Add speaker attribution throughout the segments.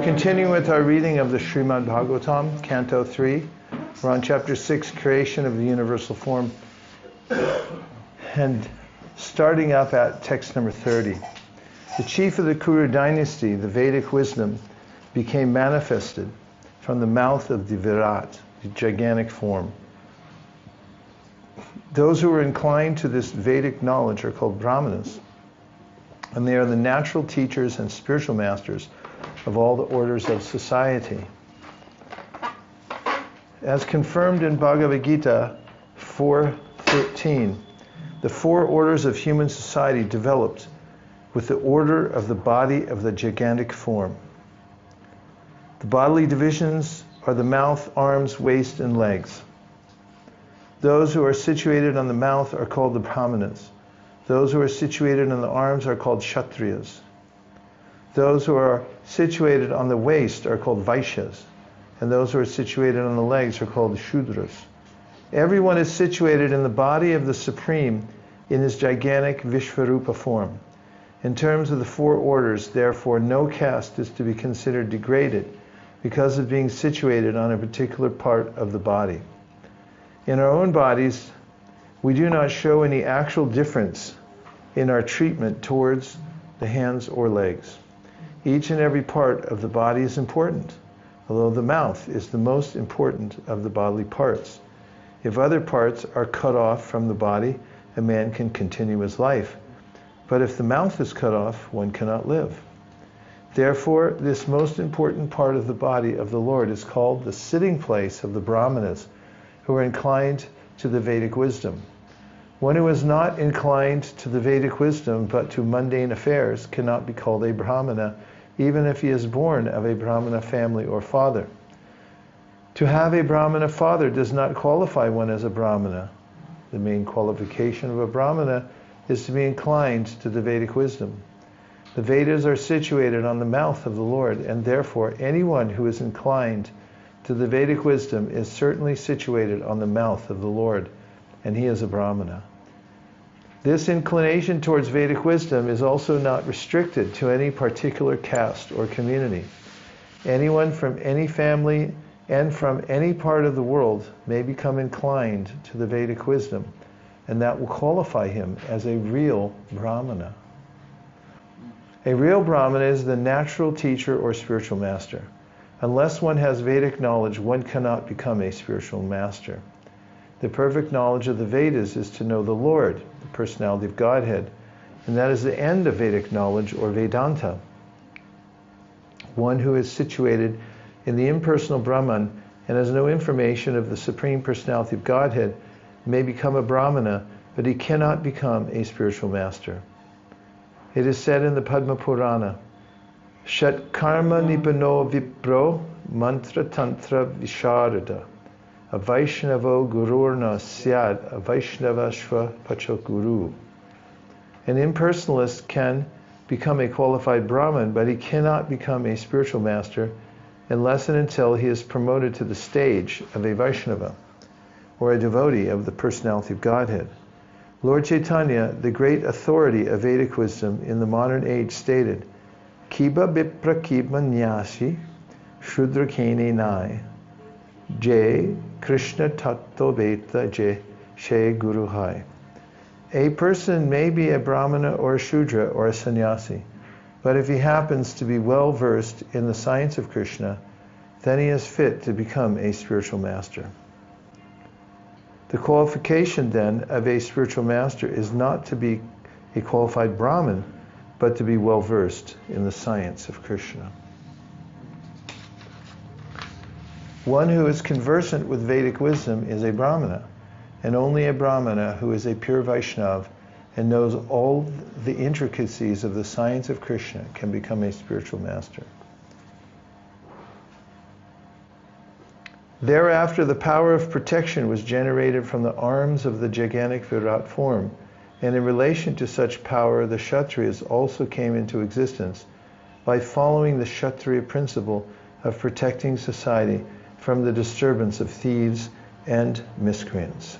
Speaker 1: We're continuing with our reading of the Srimad Bhagavatam, Canto 3. We're on Chapter 6, Creation of the Universal Form. And starting up at text number 30. The chief of the Kuru dynasty, the Vedic wisdom, became manifested from the mouth of the Virat, the gigantic form. Those who are inclined to this Vedic knowledge are called Brahmanas, and they are the natural teachers and spiritual masters of all the orders of society. As confirmed in Bhagavad Gita 4:13, the four orders of human society developed with the order of the body of the gigantic form. The bodily divisions are the mouth, arms, waist, and legs. Those who are situated on the mouth are called the Brahmanas. Those who are situated on the arms are called Kshatriyas. Those who are situated on the waist are called Vaishyas, and those who are situated on the legs are called Shudras. Everyone is situated in the body of the Supreme in his gigantic Vishvarupa form. In terms of the four orders, therefore, no caste is to be considered degraded because of being situated on a particular part of the body. In our own bodies, we do not show any actual difference in our treatment towards the hands or legs. Each and every part of the body is important, although the mouth is the most important of the bodily parts. If other parts are cut off from the body, a man can continue his life. But if the mouth is cut off, one cannot live. Therefore, this most important part of the body of the Lord is called the sitting place of the Brahmanas, who are inclined to the Vedic wisdom. One who is not inclined to the Vedic wisdom but to mundane affairs cannot be called a Brahmana, even if he is born of a Brahmana family or father. To have a Brahmana father does not qualify one as a Brahmana. The main qualification of a Brahmana is to be inclined to the Vedic wisdom. The Vedas are situated on the mouth of the Lord, and therefore anyone who is inclined to the Vedic wisdom is certainly situated on the mouth of the Lord, and he is a Brahmana. This inclination towards Vedic wisdom is also not restricted to any particular caste or community. Anyone from any family and from any part of the world may become inclined to the Vedic wisdom, and that will qualify him as a real Brahmana. A real Brahmana is the natural teacher or spiritual master. Unless one has Vedic knowledge, one cannot become a spiritual master. The perfect knowledge of the Vedas is to know the Lord, the personality of Godhead, and that is the end of Vedic knowledge, or Vedanta. One who is situated in the impersonal Brahman and has no information of the Supreme Personality of Godhead may become a Brahmana, but he cannot become a spiritual master. It is said in the Padma Purana, Shat karma nipano vipro mantra tantra visharada a Vaishnavo gururna syad a Vaishnavashva pachokuru. An impersonalist can become a qualified Brahmin, but he cannot become a spiritual master unless and until he is promoted to the stage of a Vaishnava, or a devotee of the personality of Godhead. Lord Chaitanya, the great authority of Vedic wisdom in the modern age, stated, Kiba bipra kiba nyasi shudra kene nai jay krishna tatto beta jay she guru hai. A person may be a Brahmana or a Shudra or a sannyasi, but if he happens to be well versed in the science of Krishna, then he is fit to become a spiritual master. The qualification then of a spiritual master is not to be a qualified Brahmin, but to be well versed in the science of Krishna. One who is conversant with Vedic wisdom is a Brahmana, and only a Brahmana who is a pure Vaishnava and knows all the intricacies of the science of Krishna can become a spiritual master. Thereafter, the power of protection was generated from the arms of the gigantic Virat form, and in relation to such power, the Kshatriyas also came into existence by following the Kshatriya principle of protecting society from the disturbance of thieves and miscreants.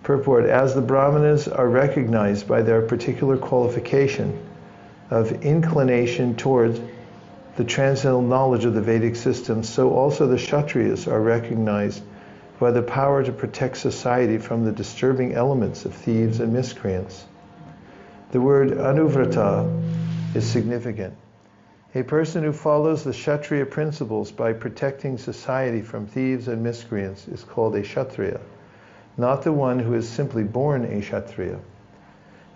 Speaker 1: Purport, as the Brahmanas are recognized by their particular qualification of inclination towards the transcendental knowledge of the Vedic system, so also the Kshatriyas are recognized by the power to protect society from the disturbing elements of thieves and miscreants. The word anuvrata is significant. A person who follows the Kshatriya principles by protecting society from thieves and miscreants is called a Kshatriya, not the one who is simply born a Kshatriya.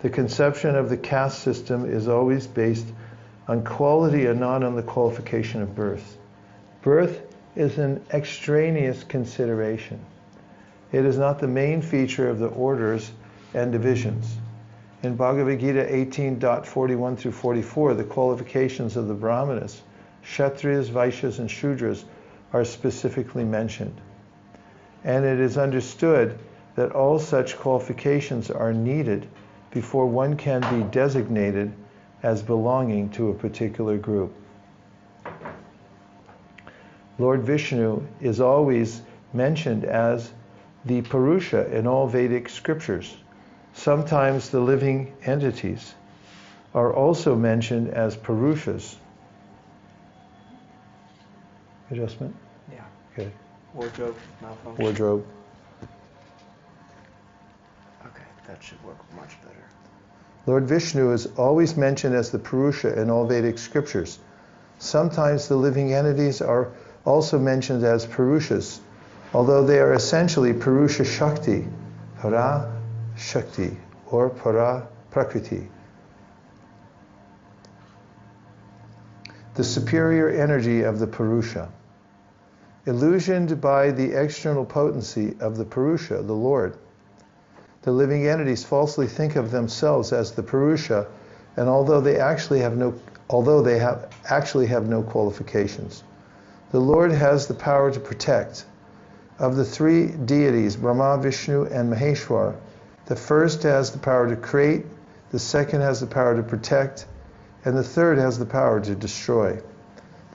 Speaker 1: The conception of the caste system is always based on quality and not on the qualification of birth. Birth is an extraneous consideration. It is not the main feature of the orders and divisions. In Bhagavad Gita 18.41 through 44, the qualifications of the Brahmanas, Kshatriyas, Vaishyas, and Shudras are specifically mentioned. And it is understood that all such qualifications are needed before one can be designated as belonging to a particular group. Lord Vishnu is always mentioned as the Purusha in all Vedic scriptures. Sometimes the living entities are also mentioned as Purushas. Adjustment?
Speaker 2: Yeah.
Speaker 1: Okay.
Speaker 2: Wardrobe malfunction.
Speaker 1: Wardrobe.
Speaker 2: Okay, that should work much better.
Speaker 1: Lord Vishnu is always mentioned as the Purusha in all Vedic scriptures. Sometimes the living entities are also mentioned as Purushas, although they are essentially Purusha Shakti, Para Shakti, or Para Prakriti. The superior energy of the Purusha. Illusioned by the external potency of the Purusha, the Lord, the living entities falsely think of themselves as the Purusha, and although they actually have no qualifications. The Lord has the power to protect. Of the three deities, Brahma, Vishnu, and Maheshwar, the first has the power to create, the second has the power to protect, and the third has the power to destroy.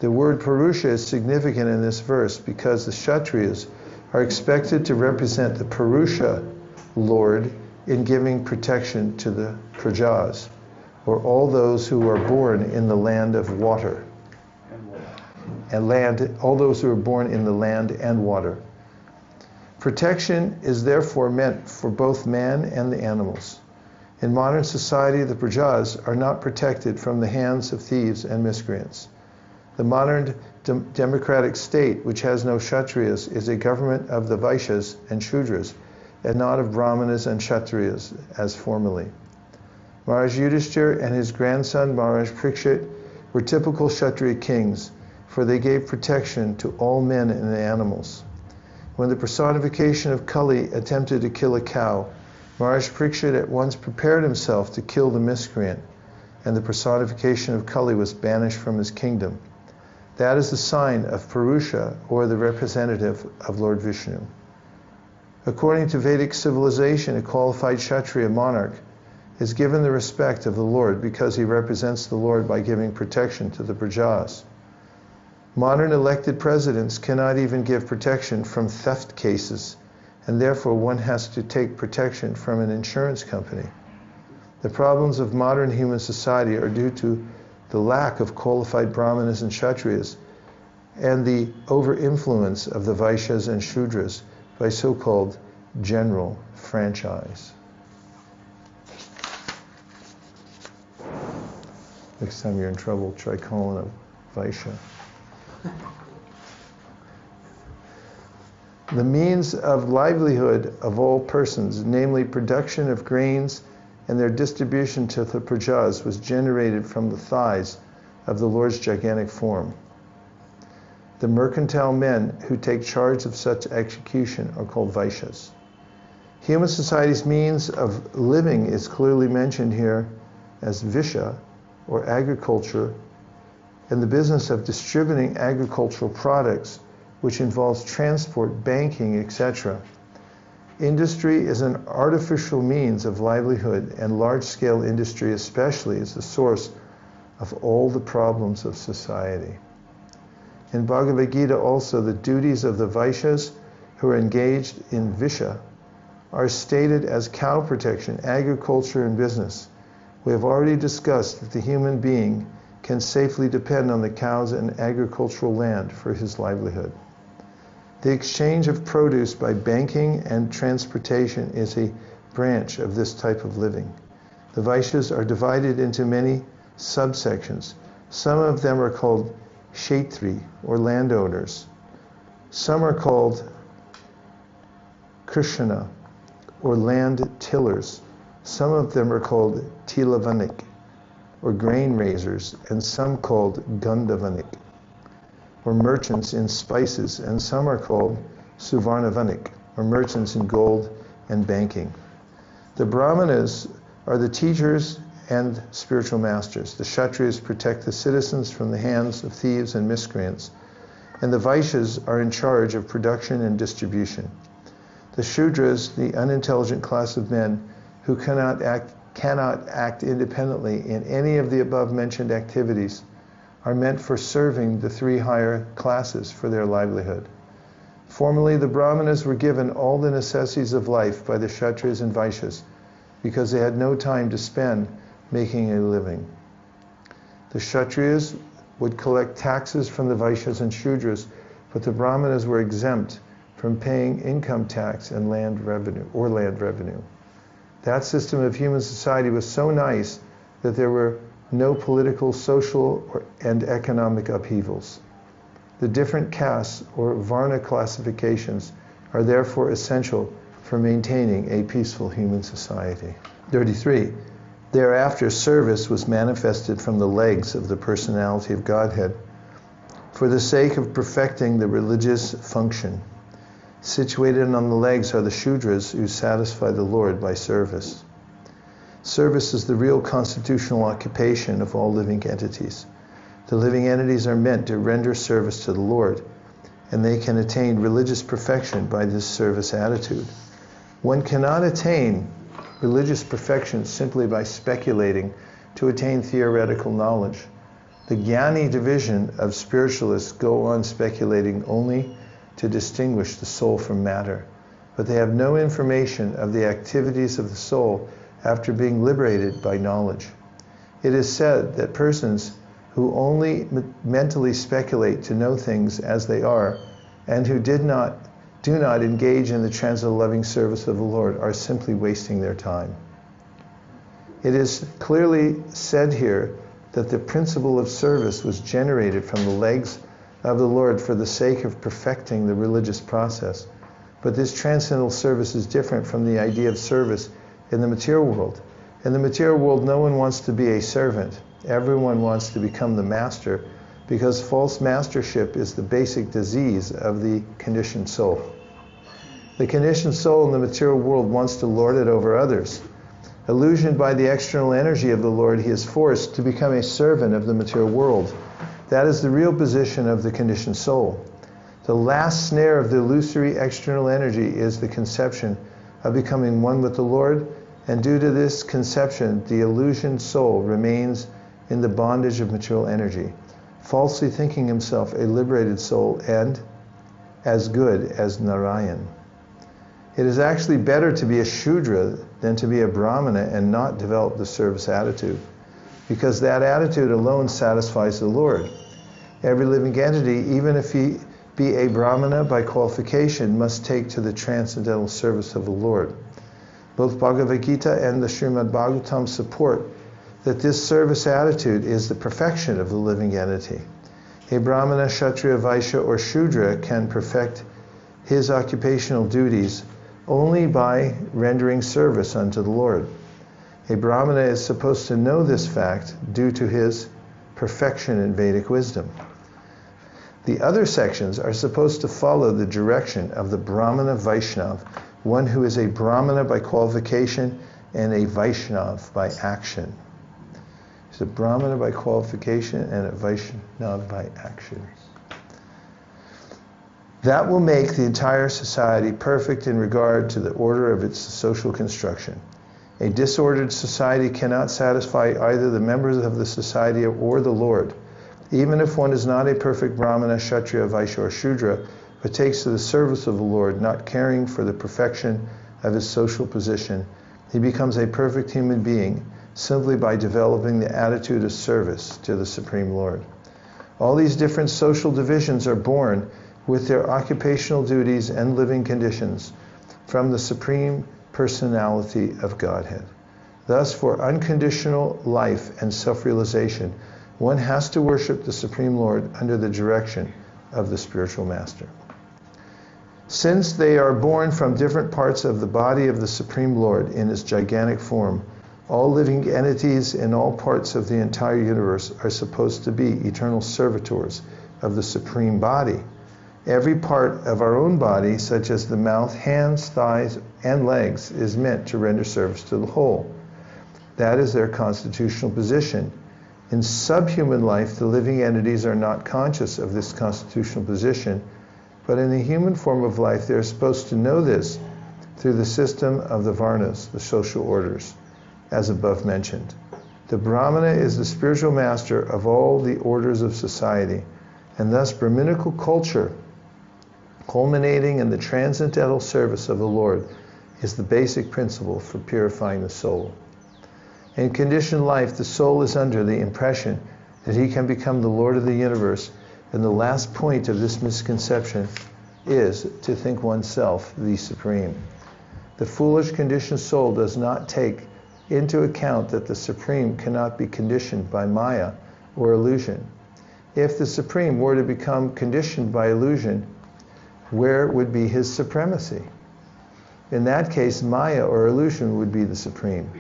Speaker 1: The word Purusha is significant in this verse because the Kshatriyas are expected to represent the Purusha Lord in giving protection to the Prajas, or all those who are born in the land of water. All those who are born in the land and water. Protection is therefore meant for both man and the animals. In modern society, the Prajas are not protected from the hands of thieves and miscreants. The modern democratic state, which has no Kshatriyas, is a government of the Vaishyas and Shudras, and not of Brahmanas and Kshatriyas, as formerly. Maharaj Yudhishthira and his grandson Maharaj Parikshit were typical Kshatriya kings, for they gave protection to all men and animals. When the personification of Kali attempted to kill a cow, Maharaj Parikshit at once prepared himself to kill the miscreant, and the personification of Kali was banished from his kingdom. That is the sign of Purusha, or the representative of Lord Vishnu. According to Vedic civilization, a qualified Kshatriya monarch is given the respect of the Lord because he represents the Lord by giving protection to the Prajas. Modern elected presidents cannot even give protection from theft cases, and therefore one has to take protection from an insurance company. The problems of modern human society are due to the lack of qualified Brahmanas and Kshatriyas, and the over-influence of the Vaishyas and Shudras by so-called general franchise. Next time you're in trouble, try calling a Vaishya. The means of livelihood of all persons, namely production of grains and their distribution to the prajas, was generated from the thighs of the Lord's gigantic form. The mercantile men who take charge of such execution are called Vaishyas. Human society's means of living is clearly mentioned here as Visha, or agriculture, and the business of distributing agricultural products, which involves transport, banking, etc. Industry is an artificial means of livelihood, and large-scale industry especially is the source of all the problems of society. In Bhagavad Gita also, the duties of the Vaishyas who are engaged in Visha are stated as cow protection, agriculture, and business. We have already discussed that the human being can safely depend on the cows and agricultural land for his livelihood. The exchange of produce by banking and transportation is a branch of this type of living. The Vaishyas are divided into many subsections. Some of them are called kshetri, or landowners. Some are called krishna, or land tillers. Some of them are called tilavanik, or grain raisers, and some called gandhavanik, or merchants in spices, and some are called suvarnavanik, or merchants in gold and banking. The brahmanas are the teachers and spiritual masters. The kshatriyas protect the citizens from the hands of thieves and miscreants, and the vaishyas are in charge of production and distribution. The shudras, the unintelligent class of men who cannot act independently in any of the above mentioned activities, are meant for serving the three higher classes for their livelihood. Formerly, the brahmanas were given all the necessities of life by the kshatriyas and vaishyas because they had no time to spend making a living. The kshatriyas would collect taxes from the vaishyas and shudras, but the brahmanas were exempt from paying income tax and land revenue. That system of human society was so nice that there were no political, social, and economic upheavals. The different castes or varna classifications are therefore essential for maintaining a peaceful human society. 33. Thereafter, service was manifested from the legs of the personality of Godhead for the sake of perfecting the religious function. Situated on the legs are the shudras who satisfy the Lord by service. Service is the real constitutional occupation of all living entities. The living entities are meant to render service to the Lord, and they can attain religious perfection by this service attitude. One cannot attain religious perfection simply by speculating to attain theoretical knowledge. The Jnani division of spiritualists go on speculating only to distinguish the soul from matter, but they have no information of the activities of the soul after being liberated by knowledge. It is said that persons who only mentally speculate to know things as they are, and who do not engage in the transcendental loving service of the Lord, are simply wasting their time. It is clearly said here that the principle of service was generated from the legs of the Lord for the sake of perfecting the religious process. But this transcendental service is different from the idea of service in the material world. In the material world, no one wants to be a servant. Everyone wants to become the master, because false mastership is the basic disease of the conditioned soul. The conditioned soul in the material world wants to lord it over others. Illusioned by the external energy of the Lord, he is forced to become a servant of the material world. That is the real position of the conditioned soul. The last snare of the illusory external energy is the conception of becoming one with the Lord, and due to this conception, the illusioned soul remains in the bondage of material energy, falsely thinking himself a liberated soul and as good as Narayan. It is actually better to be a Shudra than to be a Brahmana and not develop the service attitude, because that attitude alone satisfies the Lord. Every living entity, even if he be a Brahmana by qualification, must take to the transcendental service of the Lord. Both Bhagavad Gita and the Srimad Bhagavatam support that this service attitude is the perfection of the living entity. A Brahmana, Kshatriya, Vaishya, or Shudra can perfect his occupational duties only by rendering service unto the Lord. A Brahmana is supposed to know this fact due to his perfection in Vedic wisdom. The other sections are supposed to follow the direction of the Brahmana Vaishnav, one who is a Brahmana by qualification and a Vaishnav by action. He's a Brahmana by qualification and a Vaishnav by action. That will make the entire society perfect in regard to the order of its social construction. A disordered society cannot satisfy either the members of the society or the Lord. Even if one is not a perfect Brahmana, Kshatriya, Vaishya, or Shudra, but takes to the service of the Lord, not caring for the perfection of his social position, he becomes a perfect human being simply by developing the attitude of service to the Supreme Lord. All these different social divisions are born with their occupational duties and living conditions from the Supreme Personality of Godhead. Thus, for unconditional life and self-realization, one has to worship the Supreme Lord under the direction of the spiritual master. Since they are born from different parts of the body of the Supreme Lord in his gigantic form, all living entities in all parts of the entire universe are supposed to be eternal servitors of the Supreme Body. Every part of our own body, such as the mouth, hands, thighs, and legs, is meant to render service to the whole. That is their constitutional position. In subhuman life, the living entities are not conscious of this constitutional position, but in the human form of life, they are supposed to know this through the system of the varnas, the social orders, as above mentioned. The Brahmana is the spiritual master of all the orders of society, and thus Brahminical culture, culminating in the transcendental service of the Lord, is the basic principle for purifying the soul. In conditioned life, the soul is under the impression that he can become the Lord of the universe, and the last point of this misconception is to think oneself the supreme. The foolish conditioned soul does not take into account that the Supreme cannot be conditioned by Maya or illusion. If the Supreme were to become conditioned by illusion, where would be his supremacy? In that case, Maya or illusion would be the Supreme.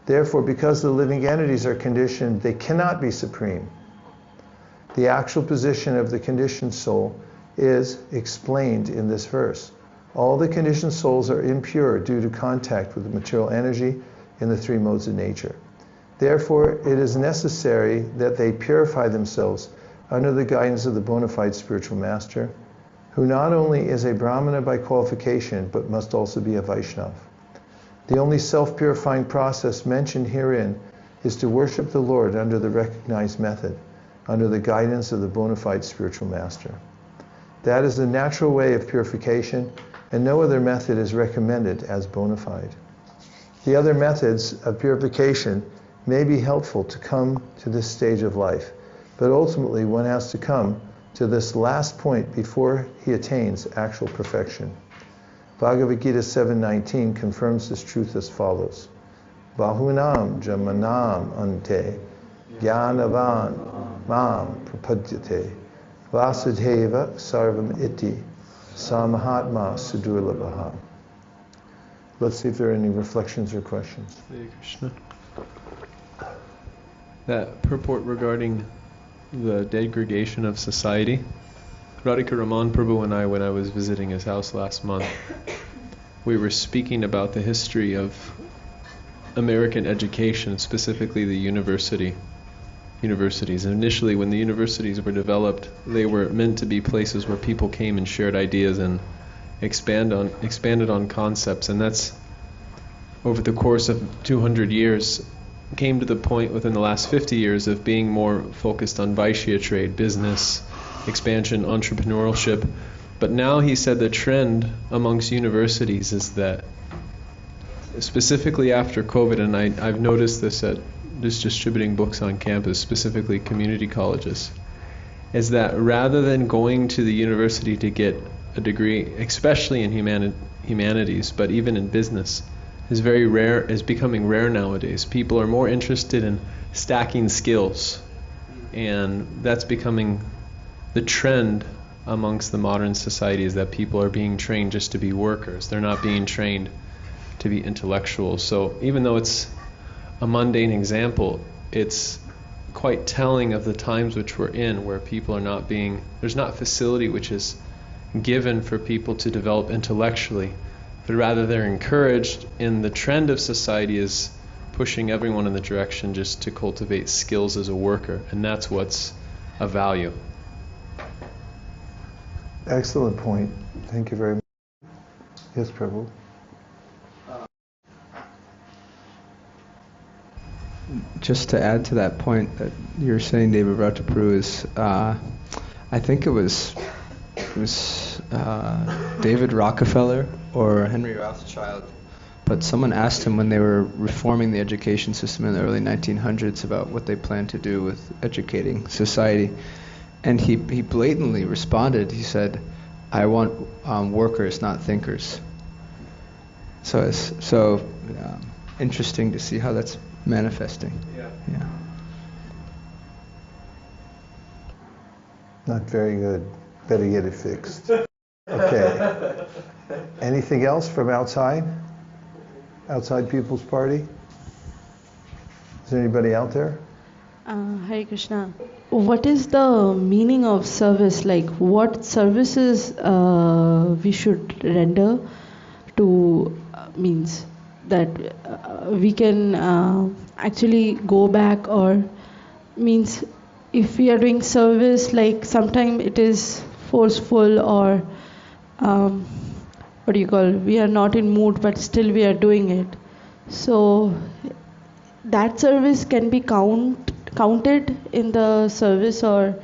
Speaker 1: Therefore, because the living entities are conditioned, they cannot be supreme. The actual position of the conditioned soul is explained in this verse. All the conditioned souls are impure due to contact with the material energy in the three modes of nature. Therefore, it is necessary that they purify themselves under the guidance of the bona fide spiritual master, who not only is a Brahmana by qualification, but must also be a Vaishnava. The only self-purifying process mentioned herein is to worship the Lord under the recognized method, under the guidance of the bona fide spiritual master. That is the natural way of purification, and no other method is recommended as bona fide. The other methods of purification may be helpful to come to this stage of life, but ultimately one has to come to this last point before he attains actual perfection. Bhagavad Gita 7:19 confirms this truth as follows. Bahunam jamanam ante jnanavan mam prapadyate vasudhaiva sarvam iti samahatma sudurlabhaha. Let's see if there are any reflections or questions.
Speaker 3: Hare Krishna. That purport regarding the degradation of society, Radhika Raman Prabhu and I, when I was visiting his house last month, we were speaking about the history of American education, specifically the universities. And initially, when the universities were developed, they were meant to be places where people came and shared ideas and expanded on concepts. And that's, over the course of 200 years, came to the point within the last 50 years of being more focused on Vaishya trade, business, expansion, entrepreneurship. But now he said the trend amongst universities is that, specifically after COVID, and I've noticed this at just distributing books on campus, specifically community colleges, is that rather than going to the university to get a degree, especially in humanities, but even in business, is becoming rare nowadays. People are more interested in stacking skills, and that's becoming the trend amongst the modern society, is that people are being trained just to be workers. They're not being trained to be intellectuals. So even though it's a mundane example, it's quite telling of the times which we're in, where people are not there's not facility which is given for people to develop intellectually, but rather they're encouraged, in the trend of society is pushing everyone in the direction just to cultivate skills as a worker, and that's what's of value.
Speaker 1: Excellent point. Thank you very much. Yes, Prabhu.
Speaker 4: Just to add to that point that you're saying, David Rataprue, is I think it was David Rockefeller or Henry Rothschild But someone asked him when they were reforming the education system in the early 1900s about what they planned to do with educating society. And he blatantly responded. He said, I want workers, not thinkers. So it's interesting to see how that's manifesting. Yeah.
Speaker 1: Not very good. Better get it fixed. Okay. Anything else from outside? Outside People's Party? Is there anybody out there?
Speaker 5: Hare Krishna. What is the meaning of service? Like, what services we should render to means that we can actually go back, or means if we are doing service, like sometimes it is forceful, or what do you call, we are not in mood but still we are doing it. So that service can be counted in the service, or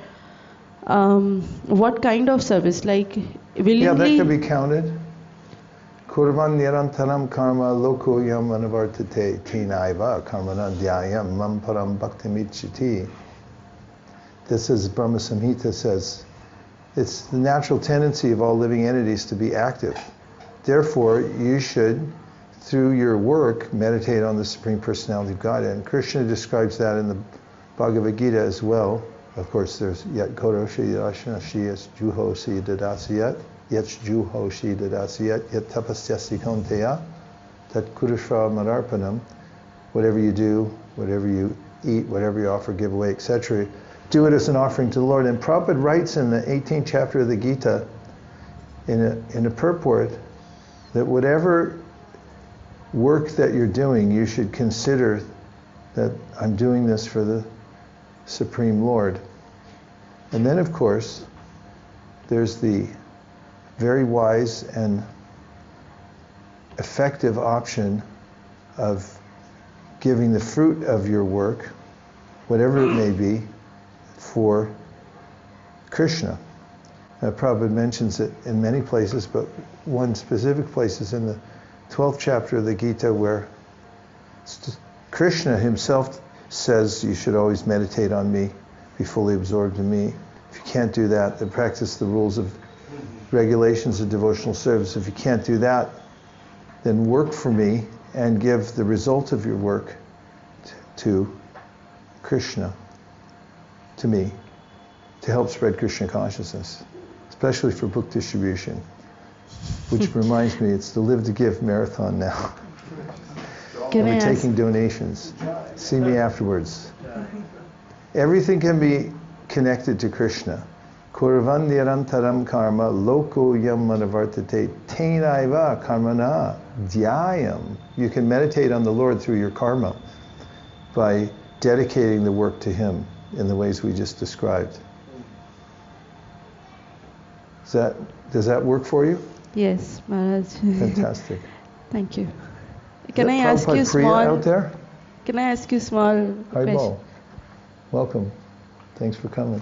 Speaker 5: what kind of service, like willingly?
Speaker 1: Yeah, that can be counted. Kurvan nirantaram karma loko yam anavartate tenaiva karmanan dhyayam mam param bhaktimichiti. This is Brahma Samhita says, it's the natural tendency of all living entities to be active. Therefore, you should, through your work, meditate on the Supreme Personality of Godhead. And Krishna describes that in the Bhagavad Gita as well. Of course, there's yat koroshi yashnashi yat juhosi dadasiyat yat juhoshi dadasiyat yat tapasyasi konteya tat kurushra madarpanam. Whatever you do, whatever you eat, whatever you offer, give away, etc., do it as an offering to the Lord. And Prabhupada writes in the 18th chapter of the Gita, in a purport, that whatever work that you're doing, you should consider that I'm doing this for the Supreme Lord. And then, of course, there's the very wise and effective option of giving the fruit of your work, whatever it may be, for Krishna. Now, Prabhupada mentions it in many places, but one specific place is in the 12th chapter of the Gita, where Krishna himself says you should always meditate on me, be fully absorbed in me. If you can't do that, then practice the rules of regulations of devotional service. If you can't do that, then work for me and give the result of your work to Krishna, to me, to help spread Krishna consciousness, especially for book distribution. Which reminds me, it's the Live to Give marathon now. We're taking donations. See me afterwards. Everything can be connected to Krishna. Kurvan nirantaram karma loko yam manavartate tenaiva karmana dhyayam. You can meditate on the Lord through your karma by dedicating the work to Him in the ways we just described. Does that work for you?
Speaker 5: Yes, Maharaj.
Speaker 1: Fantastic.
Speaker 5: Thank you. Can I ask you
Speaker 1: Priya out there?
Speaker 5: Can I ask you small
Speaker 1: Hi,
Speaker 5: question?
Speaker 1: Bo. Welcome. Thanks for coming.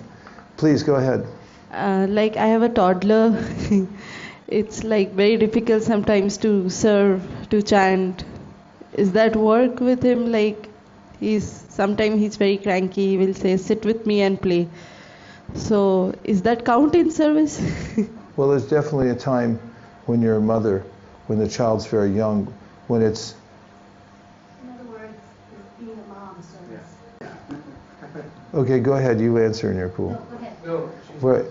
Speaker 1: Please go ahead.
Speaker 5: Like I have a toddler. It's like very difficult sometimes to serve, to chant. Is that work with him? Like sometimes he's very cranky. He will say, "Sit with me and play." So is that count in service?
Speaker 1: Well, there's definitely a time when you're a mother, when the child's very young, when it's...
Speaker 6: In other words, being a mom service.
Speaker 1: Okay, go ahead. You answer and you're cool.
Speaker 6: No, go ahead.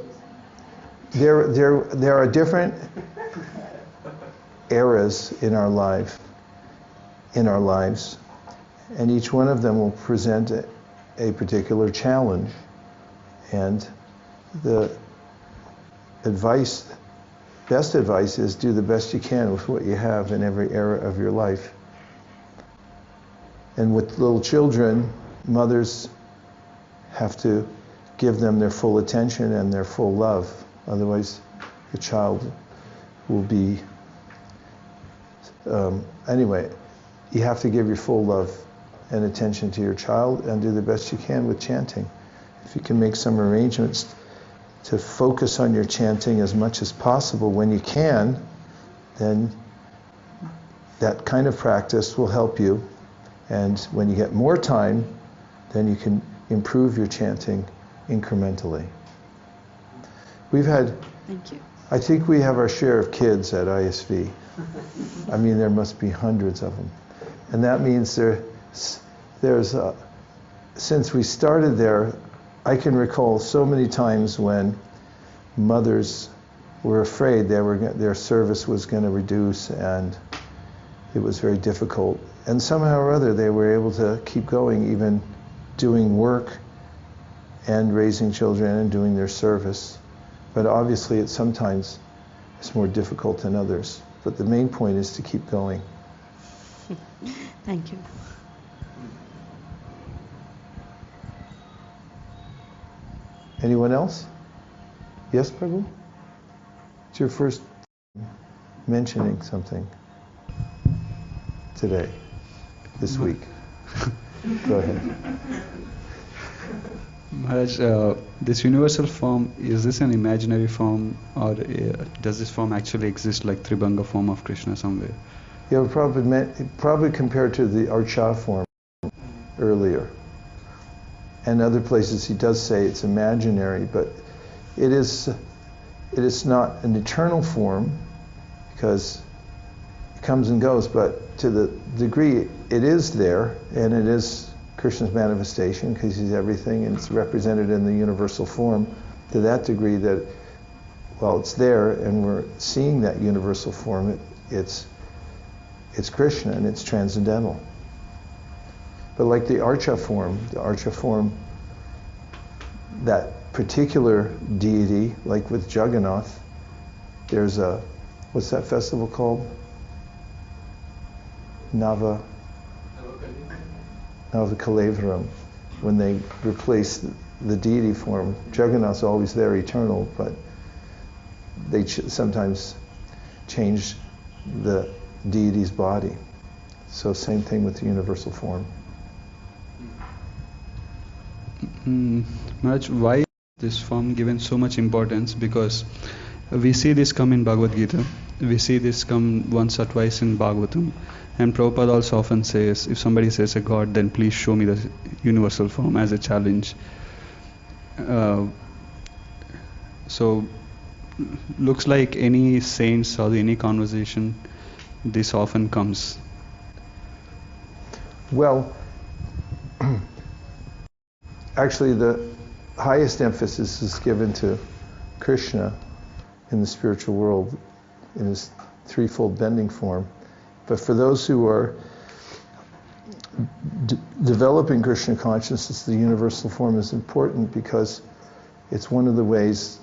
Speaker 1: There are different eras in our lives, and each one of them will present a particular challenge. And the best advice is do the best you can with what you have in every era of your life. And with little children, mothers have to give them their full attention and their full love. Otherwise, the child will be... Anyway, you have to give your full love and attention to your child and do the best you can with chanting. If you can make some arrangements to focus on your chanting as much as possible when you can, then that kind of practice will help you, and when you get more time, then you can improve your chanting incrementally. We've had,
Speaker 5: Thank you.
Speaker 1: I think we have our share of kids at ISV. I mean, there must be hundreds of them. And that means there's since we started there, I can recall so many times when mothers were afraid their service was going to reduce, and it was very difficult. And somehow or other they were able to keep going, even doing work and raising children and doing their service. But obviously sometimes it's more difficult than others. But the main point is to keep going.
Speaker 5: Thank you.
Speaker 1: Anyone else? Yes, Prabhu? It's your first mentioning something today, this week. Go ahead.
Speaker 7: Maharaj, this universal form, is this an imaginary form, or does this form actually exist like Tribhanga form of Krishna somewhere?
Speaker 1: Yeah, probably compared to the Archa form earlier. And other places he does say it's imaginary, but it is not an eternal form, because it comes and goes, but to the degree it is there, and it is Krishna's manifestation, because he's everything, and it's represented in the universal form, to that degree that, well, it's there, and we're seeing that universal form, it's Krishna, and it's transcendental. But like the Archa form, that particular deity, like with Jagannath, there's a, what's that festival called? Navakalevaram, when they replace the deity form. Jagannath's always there, eternal, but they sometimes change the deity's body. So same thing with the universal form.
Speaker 7: Maharaj, why is this form given so much importance? Because we see this come in Bhagavad Gita, we see this come once or twice in Bhagavatam, and Prabhupada also often says, if somebody says a God, then please show me the universal form as a challenge. So, looks like any saints or any conversation, this often comes.
Speaker 1: Well, actually the highest emphasis is given to Krishna in the spiritual world in his threefold bending form. But for those who are developing Krishna consciousness, the universal form is important, because it's one of the ways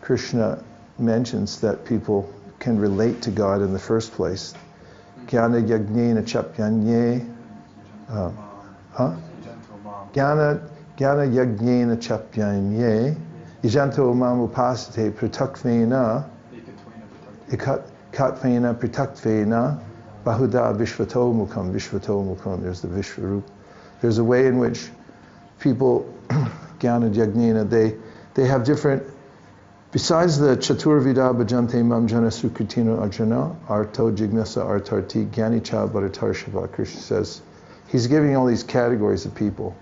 Speaker 1: Krishna mentions that people can relate to God in the first place. Jnana yagnena chapyanye. Jnana yagnena chapyanye. Ijanto mam upasate pratakvena. Katvena pratakvena. Bahuda vishvato mukam. There's the Vishvarup. There's a way in which people, Jnana Yagnena, they have different, besides the Chaturvida Bhajante Mam Jana Sukritino Arjuna, Arto Jignasa Artarti Gyanicha Bharatarshava, Krishna says. He's giving all these categories of people.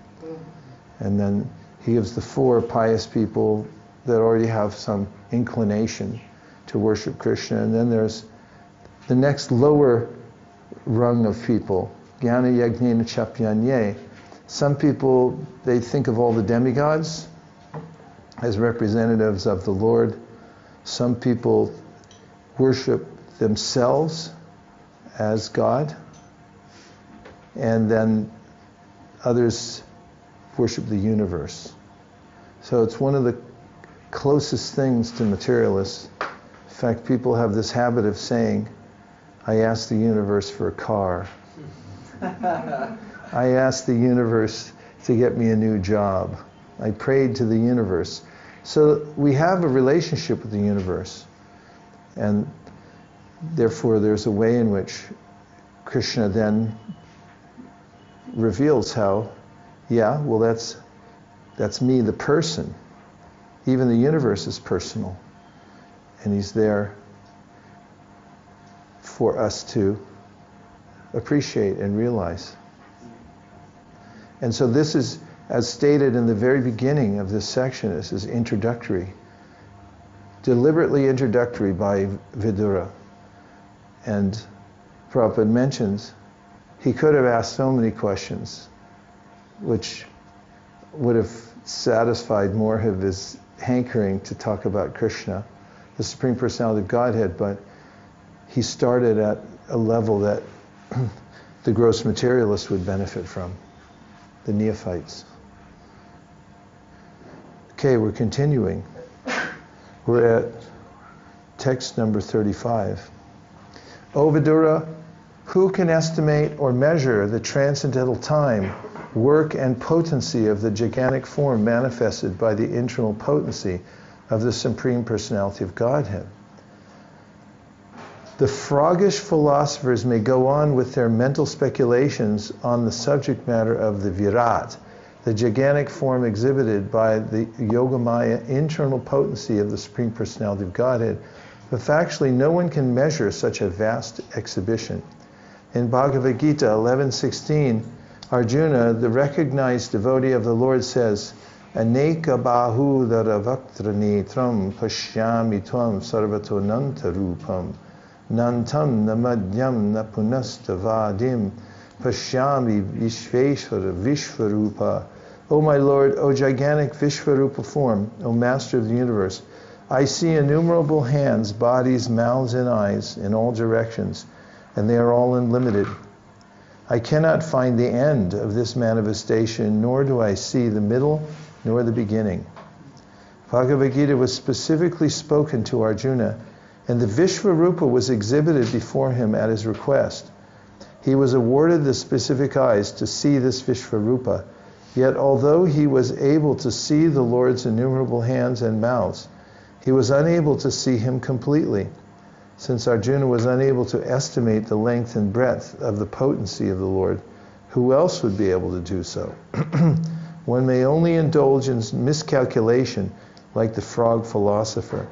Speaker 1: And then he gives the four pious people that already have some inclination to worship Krishna. And then there's the next lower rung of people, Jnana Yagnena Chapyanye. Some people, they think of all the demigods as representatives of the Lord. Some people worship themselves as God. And then others worship the universe. So it's one of the closest things to materialists. In fact, people have this habit of saying, I asked the universe for a car. I asked the universe to get me a new job. I prayed to the universe. So we have a relationship with the universe. And therefore there's a way in which Krishna then reveals how, yeah, well that's me, the person. Even the universe is personal. And he's there for us to appreciate and realize. And so this is, as stated in the very beginning of this section, this is introductory, deliberately introductory by Vidura. And Prabhupada mentions he could have asked so many questions which would have satisfied more of his hankering to talk about Krishna, the Supreme Personality of Godhead, but he started at a level that the gross materialist would benefit from, the neophytes. Okay, we're continuing. We're at text number 35. O Vidura, who can estimate or measure the transcendental time, work, and potency of the gigantic form manifested by the internal potency of the Supreme Personality of Godhead? The froggish philosophers may go on with their mental speculations on the subject matter of the Virat, the gigantic form exhibited by the Yogamaya internal potency of the Supreme Personality of Godhead, but factually no one can measure such a vast exhibition. In Bhagavad Gita 11:16, Arjuna, the recognized devotee of the Lord, says, Aneka bahu dharavaktrani tram pashyami tvam sarvato nanta rupam nantam namadyam napunastavadim pashyami vishveshvara vishvarupa. O my Lord, O gigantic Vishvarupa form, O Master of the universe, I see innumerable hands, bodies, mouths, and eyes in all directions, and they are all unlimited. I cannot find the end of this manifestation, nor do I see the middle nor the beginning. Bhagavad Gita was specifically spoken to Arjuna, and the Vishvarupa was exhibited before him at his request. He was awarded the specific eyes to see this Vishvarupa, yet although he was able to see the Lord's innumerable hands and mouths, he was unable to see him completely. Since Arjuna was unable to estimate the length and breadth of the potency of the Lord, who else would be able to do so? One may only indulge in miscalculation like the frog philosopher.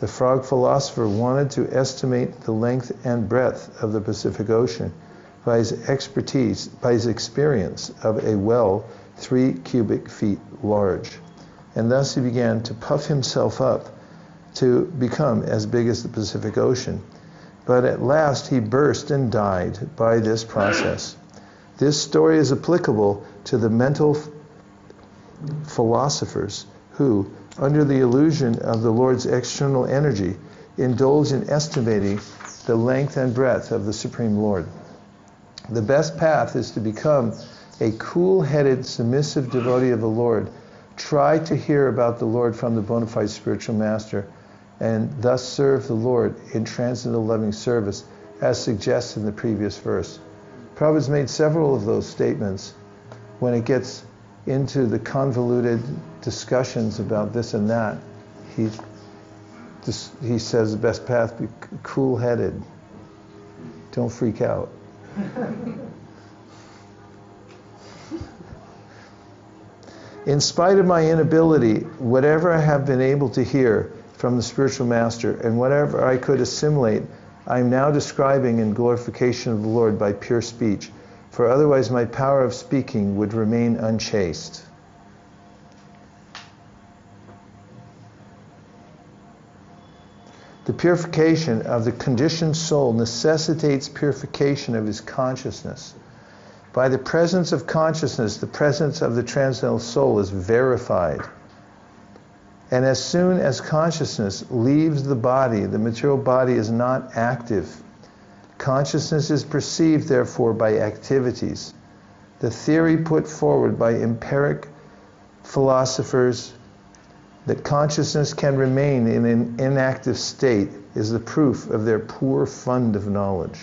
Speaker 1: The frog philosopher wanted to estimate the length and breadth of the Pacific Ocean by his experience of a well 3 cubic feet large. And thus he began to puff himself up to become as big as the Pacific Ocean. But at last he burst and died by this process. This story is applicable to the mental philosophers who, under the illusion of the Lord's external energy, indulge in estimating the length and breadth of the Supreme Lord. The best path is to become a cool-headed, submissive devotee of the Lord. Try to hear about the Lord from the bona fide spiritual master, and thus serve the Lord in transcendental loving service, as suggested in the previous verse. Prabhupada's made several of those statements. When it gets into the convoluted discussions about this and that, he says the best path, be cool-headed. Don't freak out. In spite of my inability, whatever I have been able to hear from the spiritual master and whatever I could assimilate, I am now describing in glorification of the Lord by pure speech, for otherwise my power of speaking would remain unchaste. The purification of the conditioned soul necessitates purification of his consciousness. By the presence of consciousness, the presence of the transcendental soul is verified. And as soon as consciousness leaves the body, the material body is not active. Consciousness is perceived, therefore, by activities. The theory put forward by empiric philosophers that consciousness can remain in an inactive state is the proof of their poor fund of knowledge.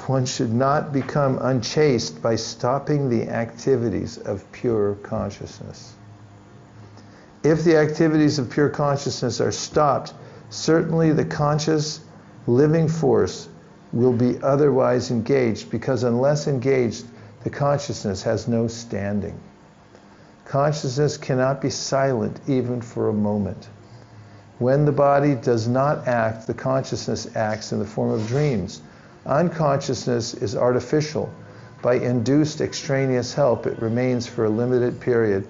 Speaker 1: One should not become unchaste by stopping the activities of pure consciousness. If the activities of pure consciousness are stopped, certainly the conscious living force will be otherwise engaged, because unless engaged, the consciousness has no standing. Consciousness cannot be silent even for a moment. When the body does not act, the consciousness acts in the form of dreams, Unconsciousness is artificial. By induced extraneous help, it remains for a limited period.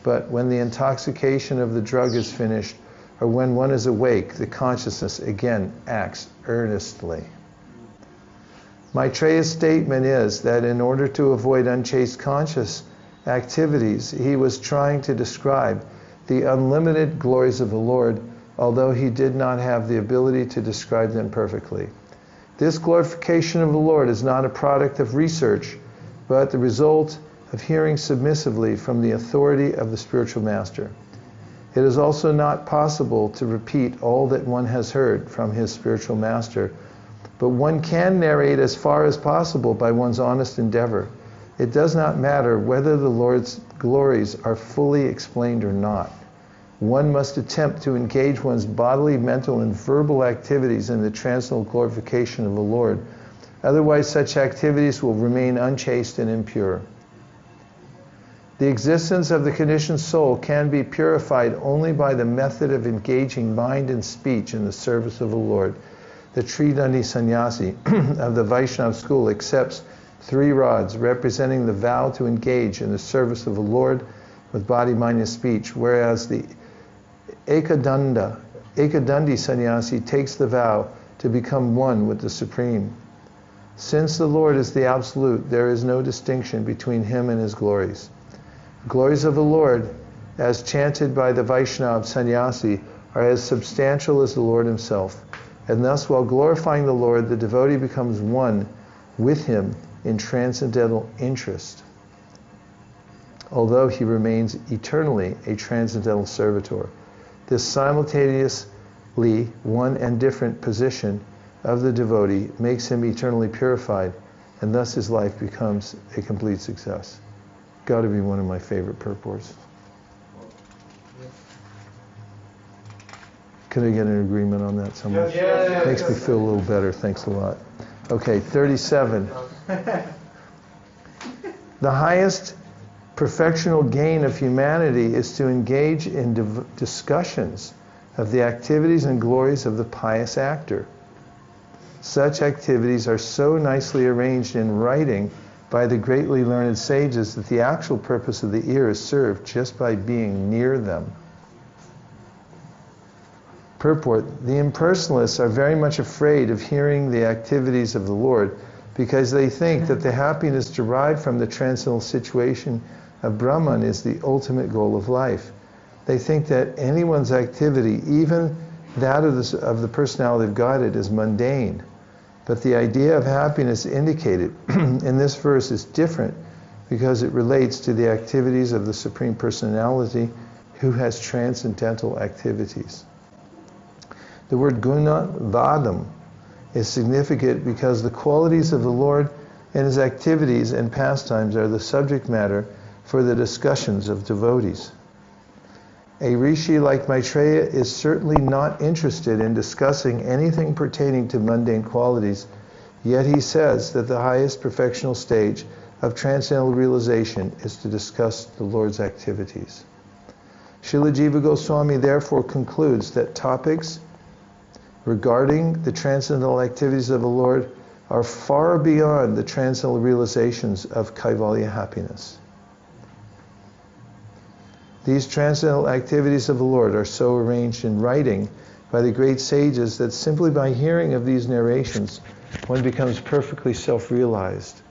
Speaker 1: But when the intoxication of the drug is finished, or when one is awake, the consciousness again acts earnestly. Maitreya's statement is that in order to avoid unchaste conscious activities, he was trying to describe the unlimited glories of the Lord, although he did not have the ability to describe them perfectly. This glorification of the Lord is not a product of research, but the result of hearing submissively from the authority of the spiritual master. It is also not possible to repeat all that one has heard from his spiritual master, but one can narrate as far as possible by one's honest endeavor. It does not matter whether the Lord's glories are fully explained or not. One must attempt to engage one's bodily, mental, and verbal activities in the transcendental glorification of the Lord. Otherwise, such activities will remain unchaste and impure. The existence of the conditioned soul can be purified only by the method of engaging mind and speech in the service of the Lord. The Tridandi Sannyasi of the Vaishnava school accepts 3 rods representing the vow to engage in the service of the Lord with body, mind, and speech, whereas the Ekadandi Sannyasi takes the vow to become one with the Supreme. Since the Lord is the Absolute, there is no distinction between him and his glories. The glories of the Lord, as chanted by the Vaishnava Sannyasi, are as substantial as the Lord himself. And thus, while glorifying the Lord, the devotee becomes one with him in transcendental interest, although he remains eternally a transcendental servitor. This simultaneously one and different position of the devotee makes him eternally purified, and thus his life becomes a complete success. Got to be one of my favorite purports. Can I get an agreement on that somewhere?
Speaker 8: Yes.
Speaker 1: Makes me feel a little better. Thanks a lot. Okay, 37. The highest perfectional gain of humanity is to engage in discussions of the activities and glories of the pious actor. Such activities are so nicely arranged in writing by the greatly learned sages that the actual purpose of the ear is served just by being near them. Purport: the impersonalists are very much afraid of hearing the activities of the Lord because they think that the happiness derived from the transcendental situation of Brahman is the ultimate goal of life. They think that anyone's activity, even that of the personality of Godhead, is mundane. But the idea of happiness indicated in this verse is different because it relates to the activities of the Supreme Personality who has transcendental activities. The word guna vadam is significant because the qualities of the Lord and his activities and pastimes are the subject matter for the discussions of devotees. A rishi like Maitreya is certainly not interested in discussing anything pertaining to mundane qualities, yet he says that the highest perfectional stage of transcendental realization is to discuss the Lord's activities. Srila Jiva Goswami therefore concludes that topics regarding the transcendental activities of the Lord are far beyond the transcendental realizations of Kaivalya happiness. These transcendental activities of the Lord are so arranged in writing by the great sages that simply by hearing of these narrations, one becomes perfectly self-realized,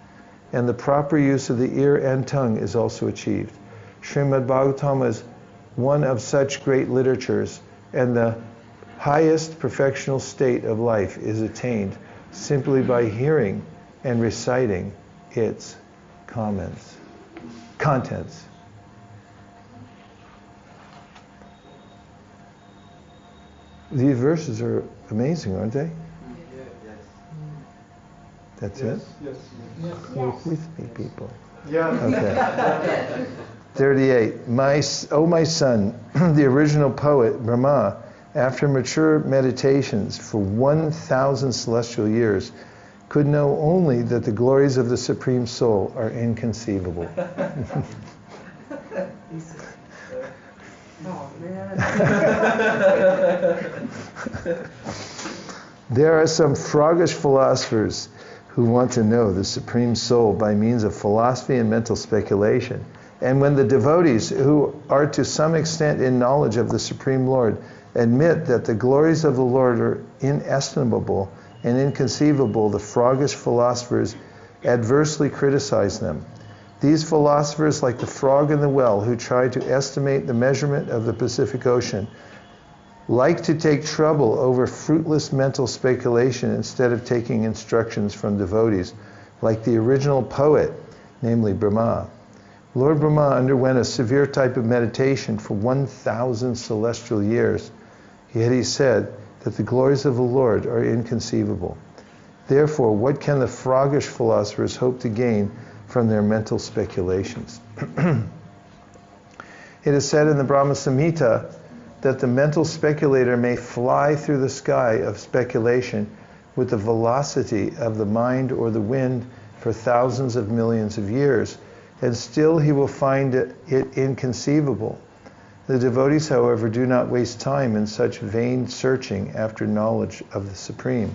Speaker 1: and the proper use of the ear and tongue is also achieved. Srimad Bhagavatam is one of such great literatures, and the highest perfectional state of life is attained simply by hearing and reciting its contents. These verses are amazing, aren't they? That's it?
Speaker 8: Yes.
Speaker 1: Work with me, people.
Speaker 8: Yeah.
Speaker 1: Okay. 38. My son, the original poet, Brahma, after mature meditations for 1,000 celestial years, could know only that the glories of the Supreme Soul are inconceivable.
Speaker 8: Oh, man.
Speaker 1: There are some froggish philosophers who want to know the Supreme Soul by means of philosophy and mental speculation. And when the devotees, who are to some extent in knowledge of the Supreme Lord, admit that the glories of the Lord are inestimable and inconceivable, the froggish philosophers adversely criticize them. These philosophers, like the frog in the well who try to estimate the measurement of the Pacific Ocean, like to take trouble over fruitless mental speculation instead of taking instructions from devotees, like the original poet, namely Brahma. Lord Brahma underwent a severe type of meditation for 1,000 celestial years, yet he said that the glories of the Lord are inconceivable. Therefore, what can the froggish philosophers hope to gain from their mental speculations? It is said in the Brahma Samhita that the mental speculator may fly through the sky of speculation with the velocity of the mind or the wind for thousands of millions of years, and still he will find it inconceivable. The devotees, however, do not waste time in such vain searching after knowledge of the Supreme,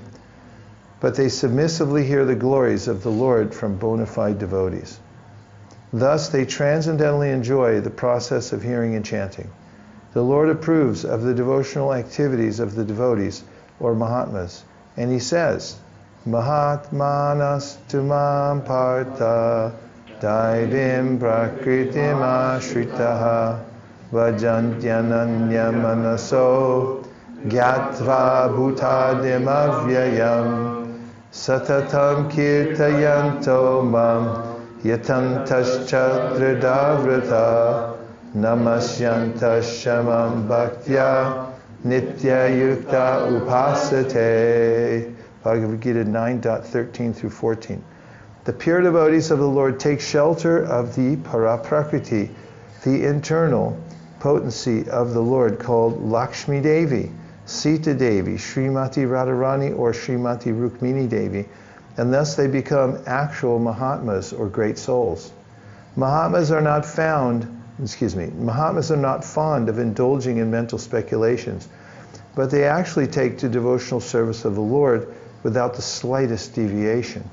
Speaker 1: but they submissively hear the glories of the Lord from bona fide devotees. Thus they transcendentally enjoy the process of hearing and chanting. The Lord approves of the devotional activities of the devotees, or Mahatmas, and he says, Mahatmanas tumam partha daivim prakritim ashritaha vajantyananya manaso gyatva bhutadim avyayam satatam kirtayanto mam yatantascha dridavrata Namasyanta shamam bhaktya nitya yukta upasate. Bhagavad Gita 9.13 through 14. The pure devotees of the Lord take shelter of the Paraprakriti, the internal potency of the Lord, called Lakshmi Devi, Sita Devi, Srimati Radharani, or Srimati Rukmini Devi, and thus they become actual Mahatmas, or great souls. Mahatmas are not fond of indulging in mental speculations, but they actually take to devotional service of the Lord without the slightest deviation.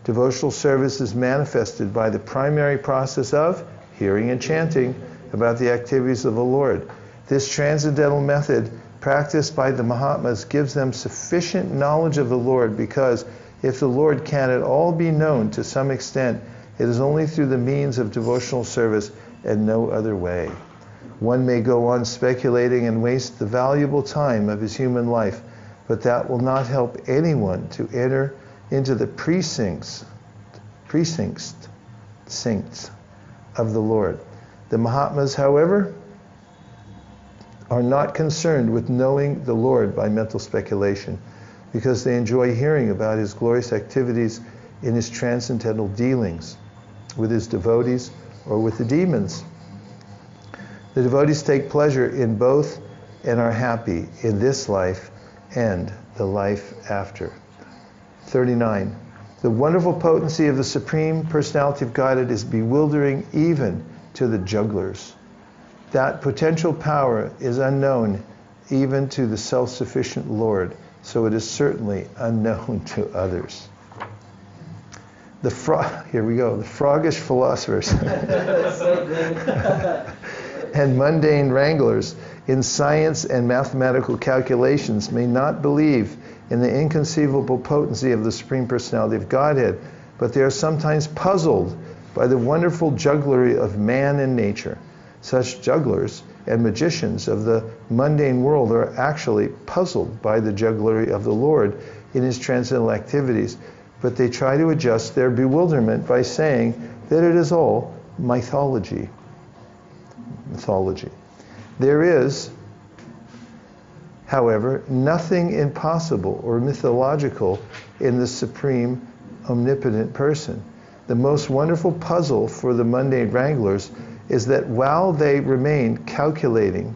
Speaker 1: Devotional service is manifested by the primary process of hearing and chanting about the activities of the Lord. This transcendental method practiced by the Mahatmas gives them sufficient knowledge of the Lord, because if the Lord can at all be known to some extent, it is only through the means of devotional service and no other way. One may go on speculating and waste the valuable time of his human life, but that will not help anyone to enter into the precincts of the Lord. The Mahatmas, however, are not concerned with knowing the Lord by mental speculation, because they enjoy hearing about his glorious activities in his transcendental dealings with his devotees or with the demons. The devotees take pleasure in both and are happy in this life and the life after. 39. The wonderful potency of the Supreme Personality of Godhead is bewildering even to the jugglers. That potential power is unknown even to the self-sufficient Lord, so it is certainly unknown to others. Here we go, the froggish philosophers and mundane wranglers in science and mathematical calculations may not believe in the inconceivable potency of the Supreme Personality of Godhead, but they are sometimes puzzled by the wonderful jugglery of man and nature. Such jugglers and magicians of the mundane world are actually puzzled by the jugglery of the Lord in his transcendental activities, but they try to adjust their bewilderment by saying that it is all mythology. There is, however, nothing impossible or mythological in the Supreme Omnipotent Person. The most wonderful puzzle for the mundane wranglers is that while they remain calculating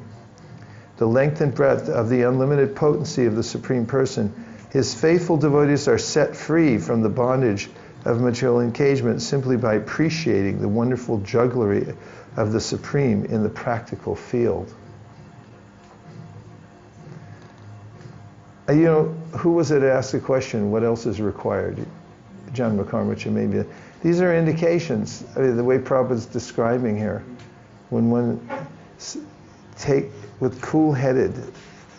Speaker 1: the length and breadth of the unlimited potency of the Supreme Person, his faithful devotees are set free from the bondage of material engagement simply by appreciating the wonderful jugglery of the Supreme in the practical field. Who was it that asked the question, what else is required? janma karma cha maybe. These are indications, the way Prabhupada's describing here. When one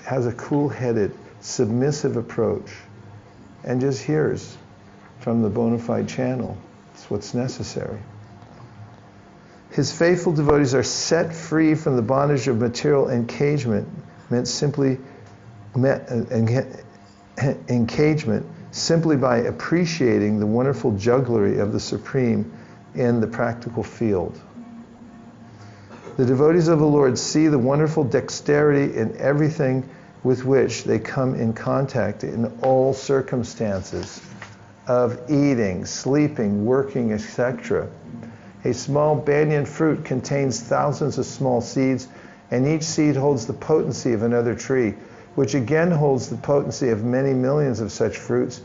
Speaker 1: has a cool-headed, submissive approach, and just hears from the bona fide channel. It's what's necessary. His faithful devotees are set free from the bondage of material engagement simply by appreciating the wonderful jugglery of the Supreme in the practical field. The devotees of the Lord see the wonderful dexterity in everything with which they come in contact in all circumstances of eating, sleeping, working, etc. A small banyan fruit contains thousands of small seeds, and each seed holds the potency of another tree, which again holds the potency of many millions of such fruits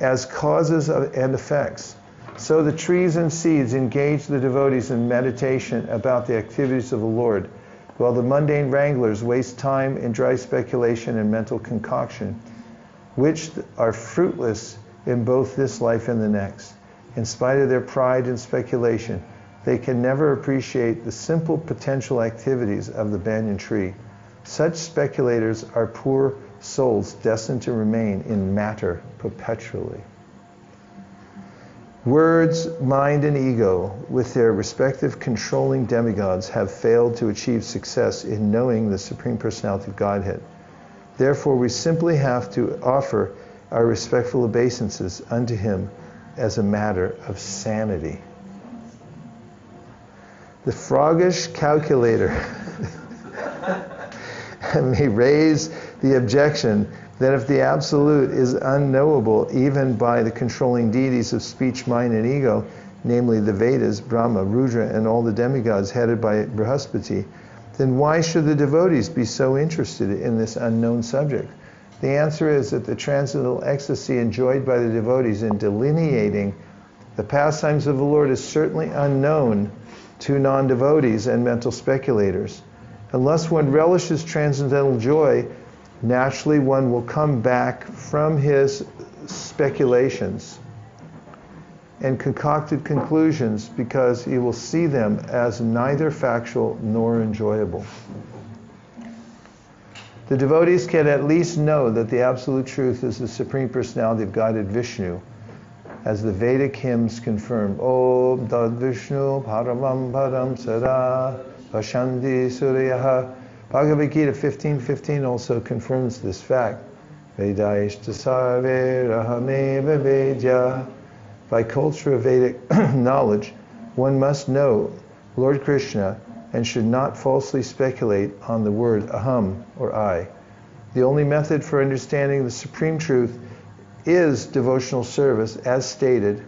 Speaker 1: as causes and effects. So the trees and seeds engage the devotees in meditation about the activities of the Lord, while the mundane wranglers waste time in dry speculation and mental concoction, which are fruitless in both this life and the next. In spite of their pride and speculation, they can never appreciate the simple potential activities of the banyan tree. Such speculators are poor souls destined to remain in matter perpetually. Words, mind, and ego, with their respective controlling demigods, have failed to achieve success in knowing the Supreme Personality of Godhead. Therefore, we simply have to offer our respectful obeisances unto Him as a matter of sanity. The froggish calculator may raise the objection that if the Absolute is unknowable even by the controlling deities of speech, mind, and ego, namely the Vedas, Brahma, Rudra, and all the demigods headed by Brihaspati, then why should the devotees be so interested in this unknown subject? The answer is that the transcendental ecstasy enjoyed by the devotees in delineating the pastimes of the Lord is certainly unknown to non-devotees and mental speculators. Unless one relishes transcendental joy, naturally one will come back from his speculations and concocted conclusions because he will see them as neither factual nor enjoyable. The devotees can at least know that the absolute truth is the Supreme Personality of Godhead Vishnu, as the Vedic hymns confirm. Om Tad Vishnu Paravam Param Sada Vashanti Suryaha. Bhagavad Gita 15:15 also confirms this fact. Vedaishta sarve rahameva vedya. By culture of Vedic knowledge, one must know Lord Krishna and should not falsely speculate on the word aham, or I. The only method for understanding the supreme truth is devotional service, as stated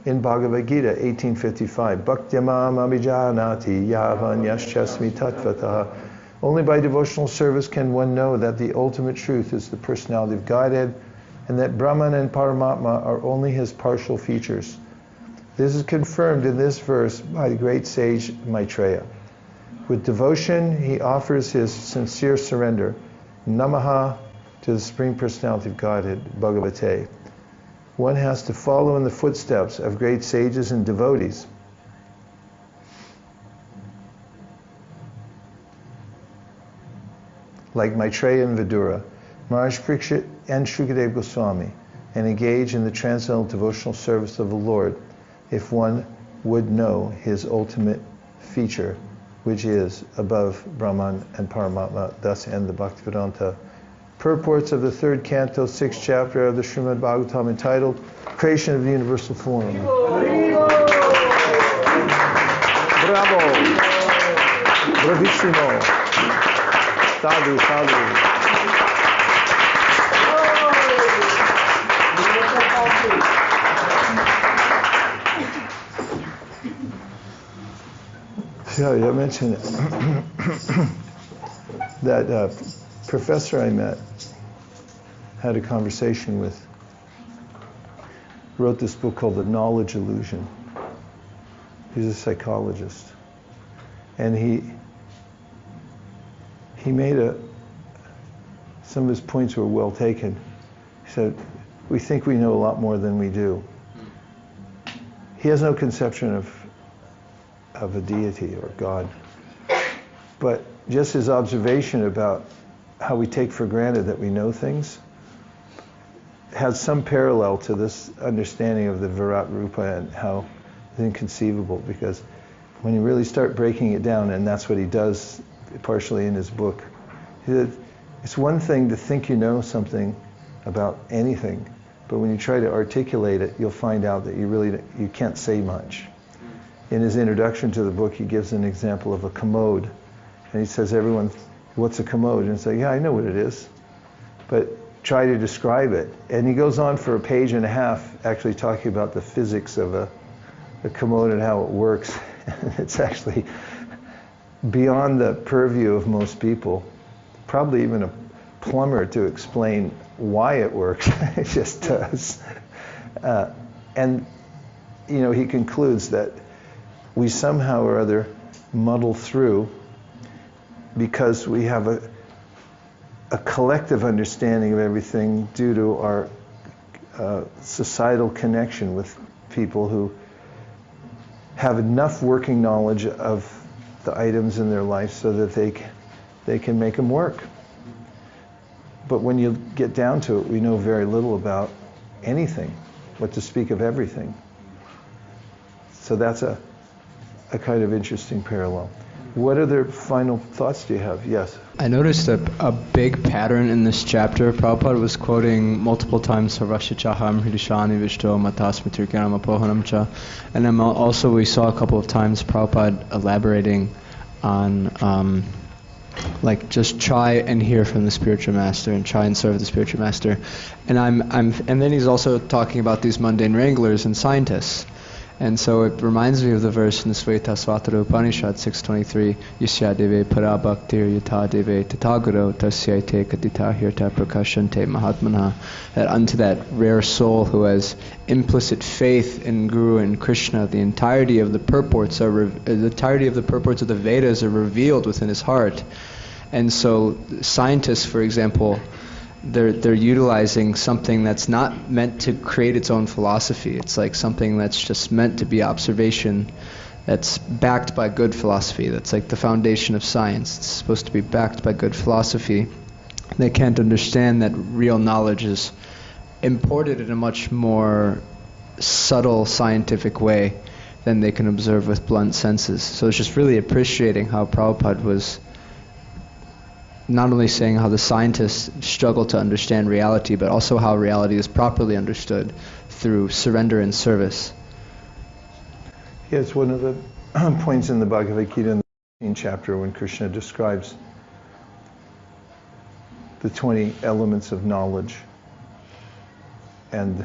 Speaker 1: in Bhagavad Gita 18:55. Bhaktyamam abhijanati yavan yaschasmi tattvataha. Only by devotional service can one know that the ultimate truth is the personality of Godhead, and that Brahman and Paramatma are only his partial features. This is confirmed in this verse by the great sage Maitreya. With devotion, he offers his sincere surrender, Namaha, to the Supreme Personality of Godhead, Bhagavate. One has to follow in the footsteps of great sages and devotees. Like Maitreya and Vidura, Maharaj Parikshit and Shukadeva Goswami, and engage in the transcendental devotional service of the Lord, if one would know his ultimate feature, which is above Brahman and Paramatma. Thus end the Bhaktivedanta purports of the third canto, 6th chapter of the Srimad Bhagavatam, entitled Creation of the Universal Form. Bravo! Bravissimo! Sadhu, sadhu! Yeah, I mentioned that professor I met, had a conversation with, wrote this book called The Knowledge Illusion. He's a psychologist. And he made some of his points were well taken. He said, we think we know a lot more than we do. He has no conception of a deity or God. But just his observation about how we take for granted that we know things has some parallel to this understanding of the Virat Rupa and how it's inconceivable, because when you really start breaking it down, and that's what he does partially in his book, he said, it's one thing to think you know something about anything, but when you try to articulate it, you'll find out that you can't say much. In his introduction to the book, he gives an example of a commode, and he says, everyone, what's a commode? And say, yeah, I know what it is, but try to describe it. And he goes on for a page and a half actually talking about the physics of a commode and how it works. It's actually beyond the purview of most people, probably even a plumber to explain why it works. It just does. And he concludes that we somehow or other muddle through because we have a collective understanding of everything due to our societal connection with people who have enough working knowledge of the items in their life so that they can make them work. But when you get down to it, we know very little about anything, what to speak of everything. So that's a kind of interesting parallel. What other final thoughts do you have? Yes?
Speaker 4: I noticed a big pattern in this chapter. Prabhupada was quoting multiple times Vaiśeṣika Hridishani Vishto Matasmitirkanam Apohanam Cha. And then also we saw a couple of times Prabhupada elaborating on just try and hear from the spiritual master and try and serve the spiritual master. And and then he's also talking about these mundane wranglers and scientists. And so it reminds me of the verse in the Svetasvatara Upanishad 6.23, Yasya deve parabhaktir yata deve tatagaro tasyaite katita hirta prakashante mahatmana, that unto that rare soul who has implicit faith in Guru and Krishna, the entirety of the purports of the Vedas are revealed within his heart. And so scientists, for example, they're utilizing something that's not meant to create its own philosophy. It's like something that's just meant to be observation, that's backed by good philosophy. That's like the foundation of science. It's supposed to be backed by good philosophy. They can't understand that real knowledge is imported in a much more subtle scientific way than they can observe with blunt senses. So it's just really appreciating how Prabhupada was not only saying how the scientists struggle to understand reality, but also how reality is properly understood through surrender and service.
Speaker 1: Yes, one of the points in the Bhagavad Gita in the 13th chapter when Krishna describes the 20 elements of knowledge. And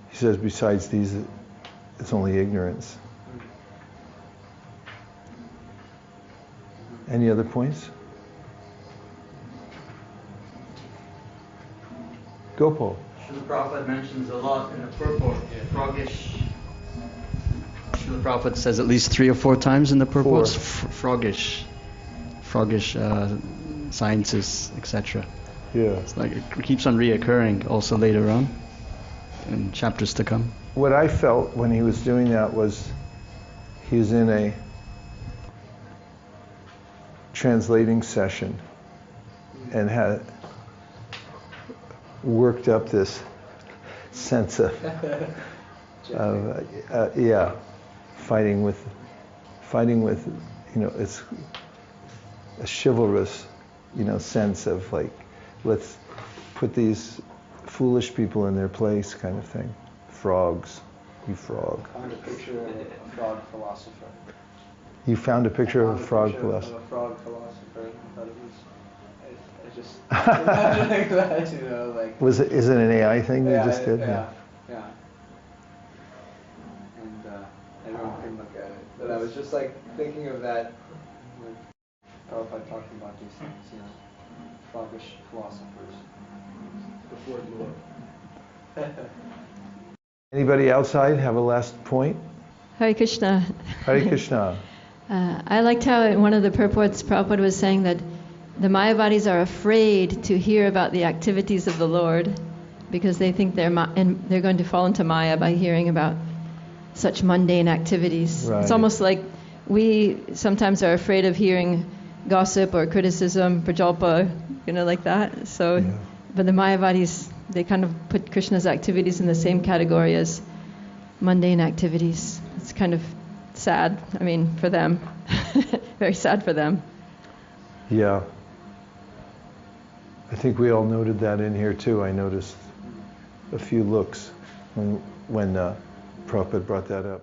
Speaker 1: he says, besides these, it's only ignorance. Any other points? Gopal.
Speaker 8: Srila Prabhupada mentions a lot in the purport, froggish. Srila Prabhupada says at least 3 or 4 times in the purports, froggish sciences, etc.
Speaker 1: Yeah.
Speaker 8: It's like it keeps on reoccurring also later on in chapters to come.
Speaker 1: What I felt when he was doing that was he was in a translating session and had worked up this sense of fighting with it's a chivalrous sense of like, let's put these foolish people in their place kind of thing. Frogs, you frog.
Speaker 2: I found a picture of a frog philosopher.
Speaker 1: You found a picture of a frog philosopher.
Speaker 2: Of a frog philosopher. I thought it was. I just imagining that, like.
Speaker 1: Is it an AI thing you just did?
Speaker 2: Yeah. And everyone can look at it. But I was just like thinking of that when Prabhupada talking about these things, froggish philosophers. Before it blew up.
Speaker 1: Anybody outside have a last point?
Speaker 9: Hare Krishna.
Speaker 1: Hare Krishna.
Speaker 9: I liked how in one of the purports Prabhupada was saying that the Mayavadis are afraid to hear about the activities of the Lord. because they think they're going to fall into Maya by hearing about such mundane activities.
Speaker 1: Right.
Speaker 9: It's almost like we sometimes are afraid of hearing gossip or criticism, prajalpa, like that. So,
Speaker 1: Yeah.
Speaker 9: but the Mayavadis, they kind of put Krishna's activities in the same category as mundane activities. It's kind of sad, for them. Very sad for them.
Speaker 1: Yeah. I think we all noted that in here too. I noticed a few looks when Prabhupada brought that up.